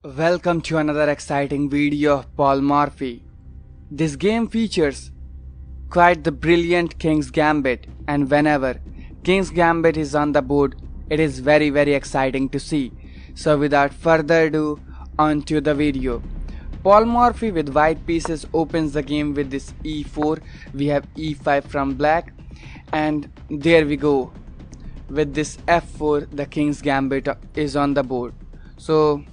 Welcome to another exciting video of Paul Morphy. This game features quite the brilliant King's Gambit, and whenever King's Gambit is on the board, it is very exciting to see. So without further ado, on to the video. Paul Morphy with white pieces opens the game with this e4. We have e5 from black, and there we go. With this f4, the King's Gambit is on the board. So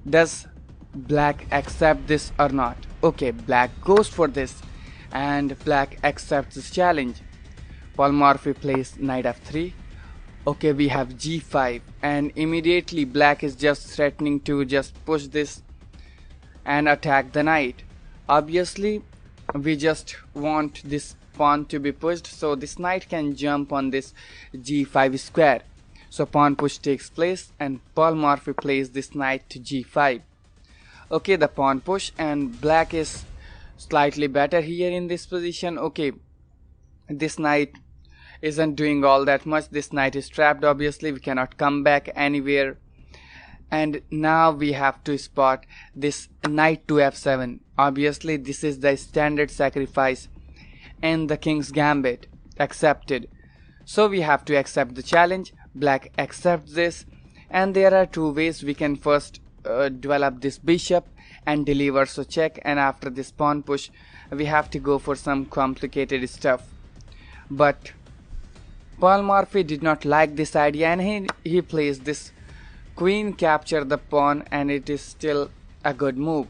does black accept this or not? Okay, black goes for this and black accepts this challenge. Paul Morphy plays knight f3. Okay, we have g5, and immediately black is just threatening to just push this and attack the knight. Obviously we just want this pawn to be pushed, so this knight can jump on this g5 square. So pawn push takes place and Paul Morphy plays this knight to g5. Okay, the pawn push, and black is slightly better here in this position. Okay, this knight isn't doing all that much. This knight is trapped. Obviously we cannot come back anywhere, and now we have to spot this knight to f7. Obviously this is the standard sacrifice in the King's Gambit. Accepted. So we have to accept the challenge. Black accepts this, and there are two ways. We can first develop this bishop and deliver so check, and after this pawn push we have to go for some complicated stuff. But Paul Morphy did not like this idea, and he plays this queen capture the pawn, and it is still a good move.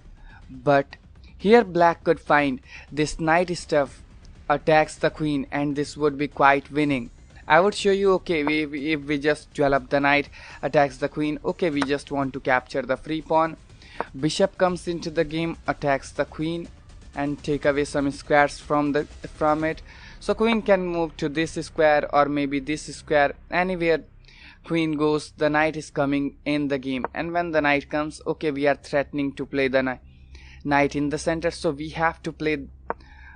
But here black could find this knight stuff attacks the queen, and this would be quite winning. I would show you, okay, if we just develop the knight, attacks the queen. Okay, we just want to capture the free pawn. Bishop comes into the game, attacks the queen and take away some squares from it. So queen can move to this square or maybe this square. Anywhere queen goes, the knight is coming in the game. And when the knight comes, okay, we are threatening to play the knight in the center. So we have to play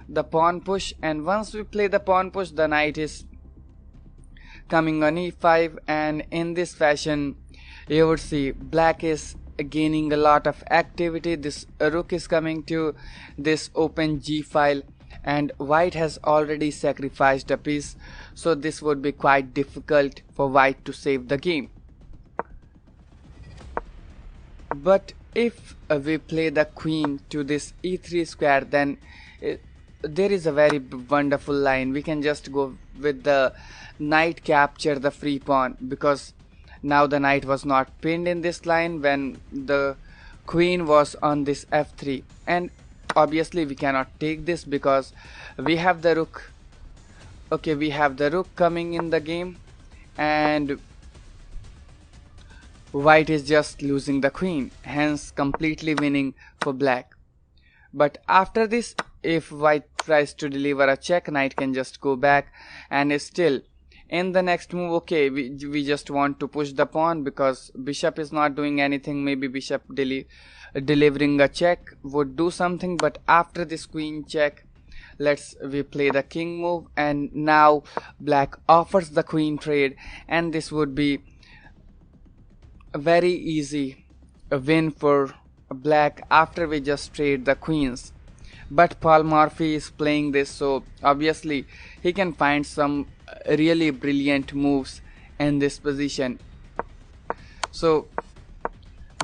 the pawn push, and once we play the pawn push, the knight is coming on e5, and in this fashion you would see black is gaining a lot of activity. This rook is coming to this open g file, and white has already sacrificed a piece, so this would be quite difficult for white to save the game. But if we play the queen to this e3 square, then there is a very wonderful line. We can just go with the knight capture the free pawn, because now the knight was not pinned in this line when the queen was on this f3, and obviously we cannot take this because we have the rook. Okay, we have the rook coming in the game, and white is just losing the queen, hence completely winning for black. But after this, if white tries to deliver a check, knight can just go back, and still in the next move, okay, we just want to push the pawn because bishop is not doing anything. Maybe bishop delivering a check would do something, but after this queen check, we play the king move, and now black offers the queen trade, and this would be a very easy win for black after we just trade the queens. But Paul Morphy is playing this, so obviously he can find some really brilliant moves in this position. So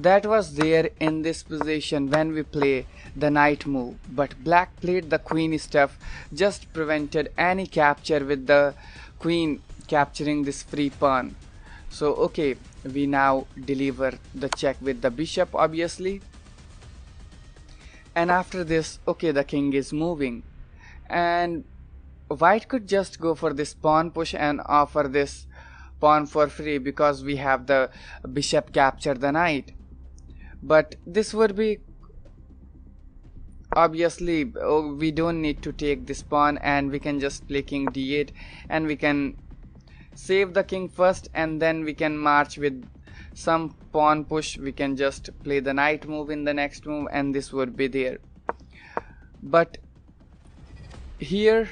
that was there in this position when we play the knight move, but black played the queen stuff, just prevented any capture with the queen capturing this free pawn. So okay, we now deliver the check with the bishop obviously, and after this, okay, the king is moving, and white could just go for this pawn push and offer this pawn for free because we have the bishop capture the knight. But this would be obviously, we don't need to take this pawn, and we can just play king d8, and we can save the king first, and then we can march with some pawn push. We can just play the knight move in the next move, and this would be there. But here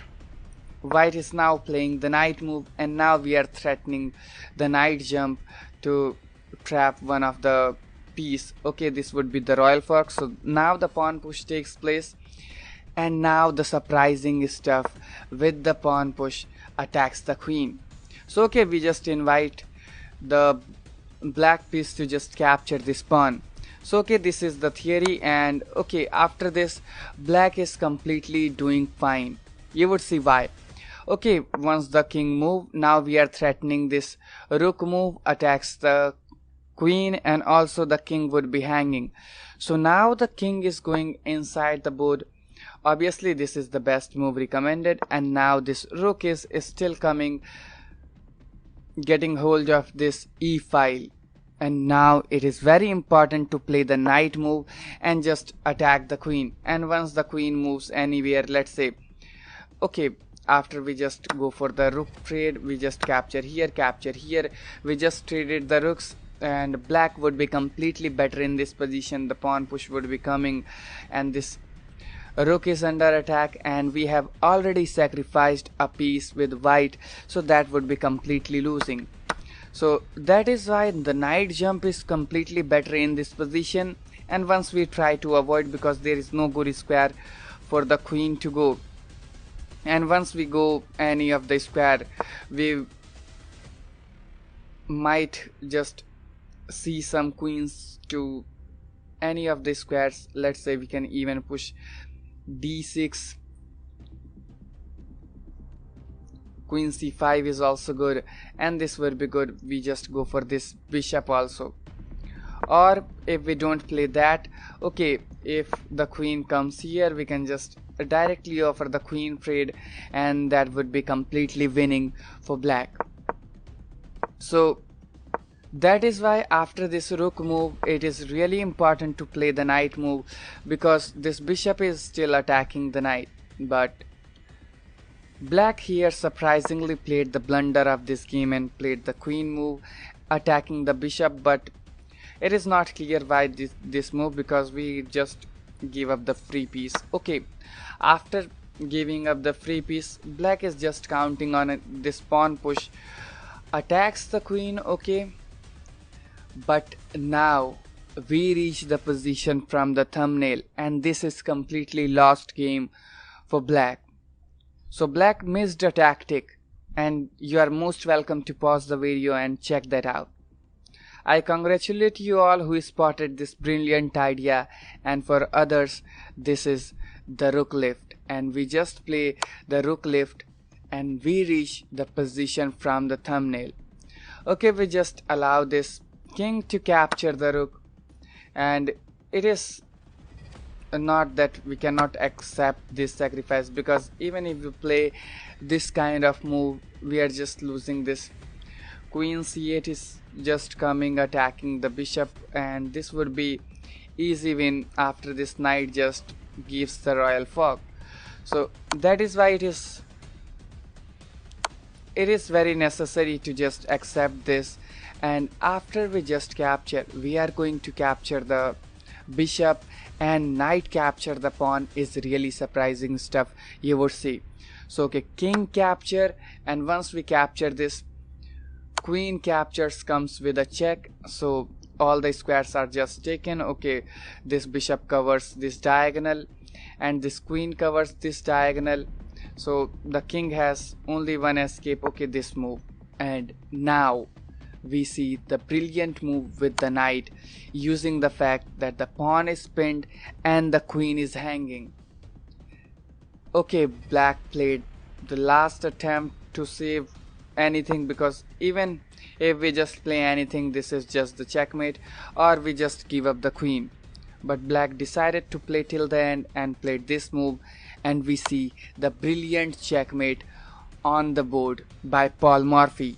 white is now playing the knight move, and now we are threatening the knight jump to trap one of the piece. Okay, this would be the royal fork. So now the pawn push takes place, and now the surprising stuff with the pawn push attacks the queen. So okay, we just invite the black piece to just capture this pawn. So okay, this is the theory, and okay, after this black is completely doing fine. You would see why. Okay, once the king move, now we are threatening this rook move attacks the queen, and also the king would be hanging. So now the king is going inside the board. Obviously this is the best move recommended, and now this rook is still coming, getting hold of this e file. And now it is very important to play the knight move and just attack the queen. And once the queen moves anywhere, let's say, okay, after we just go for the rook trade, we just capture here, we just traded the rooks, and black would be completely better in this position. The pawn push would be coming, and this rook is under attack, and we have already sacrificed a piece with white, so that would be completely losing. So that is why the knight jump is completely better in this position. And once we try to avoid, because there is no good square for the queen to go, and once we go any of the square, we might just see some queens to any of the squares. Let's say we can even push d6, queen c5 is also good, and this will be good. We just go for this bishop also. Or if we don't play that, okay, if the queen comes here, we can just directly offer the queen trade, and that would be completely winning for black. So that is why after this rook move, it is really important to play the knight move, because this bishop is still attacking the knight. But black here surprisingly played the blunder of this game and played the queen move attacking the bishop. But it is not clear why this move, because we just give up the free piece. Okay, after giving up the free piece, black is just counting on it. This pawn push attacks the queen. Okay, but now we reach the position from the thumbnail, and this is completely lost game for black. So black missed a tactic, and you are most welcome to pause the video and check that out. I congratulate you all who spotted this brilliant idea, and for others this is the rook lift, and we just play the rook lift and we reach the position from the thumbnail. Okay, we just allow this king to capture the rook, and it is not that we cannot accept this sacrifice, because even if we play this kind of move, we are just losing. This queen c8 is just coming attacking the bishop, and this would be easy win after this knight just gives the royal fork. So that is why it is very necessary to just accept this. And after we just capture, we are going to capture the bishop, and knight capture the pawn is really surprising stuff, you would see. So okay, king capture, and once we capture this, queen captures comes with a check, so all the squares are just taken. Okay, this bishop covers this diagonal, and this queen covers this diagonal, so the king has only one escape. Okay, this move, and now we see the brilliant move with the knight, using the fact that the pawn is pinned and the queen is hanging. Okay, black played the last attempt to save anything, because even if we just play anything, this is just the checkmate, or we just give up the queen. But black decided to play till the end and played this move, and we see the brilliant checkmate on the board by Paul Morphy.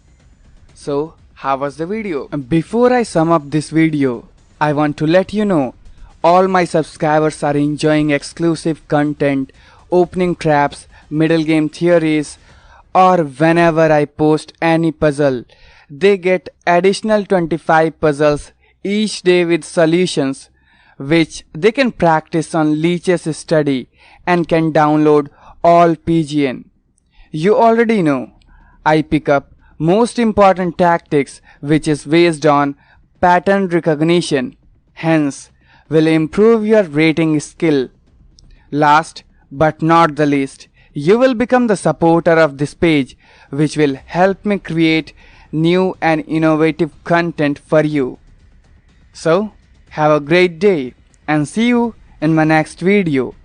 So how was the video? Before I sum up this video, I want to let you know all my subscribers are enjoying exclusive content, opening traps, middle game theories, or whenever I post any puzzle, they get additional 25 puzzles each day with solutions, which they can practice on Leech's study and can download all PGN. You already know I pick up most important tactics, which is based on pattern recognition. hence will improve your rating skill. Last but not the least, you will become the supporter of this page, which will help me create new and innovative content for you. So, have a great day and see you in my next video.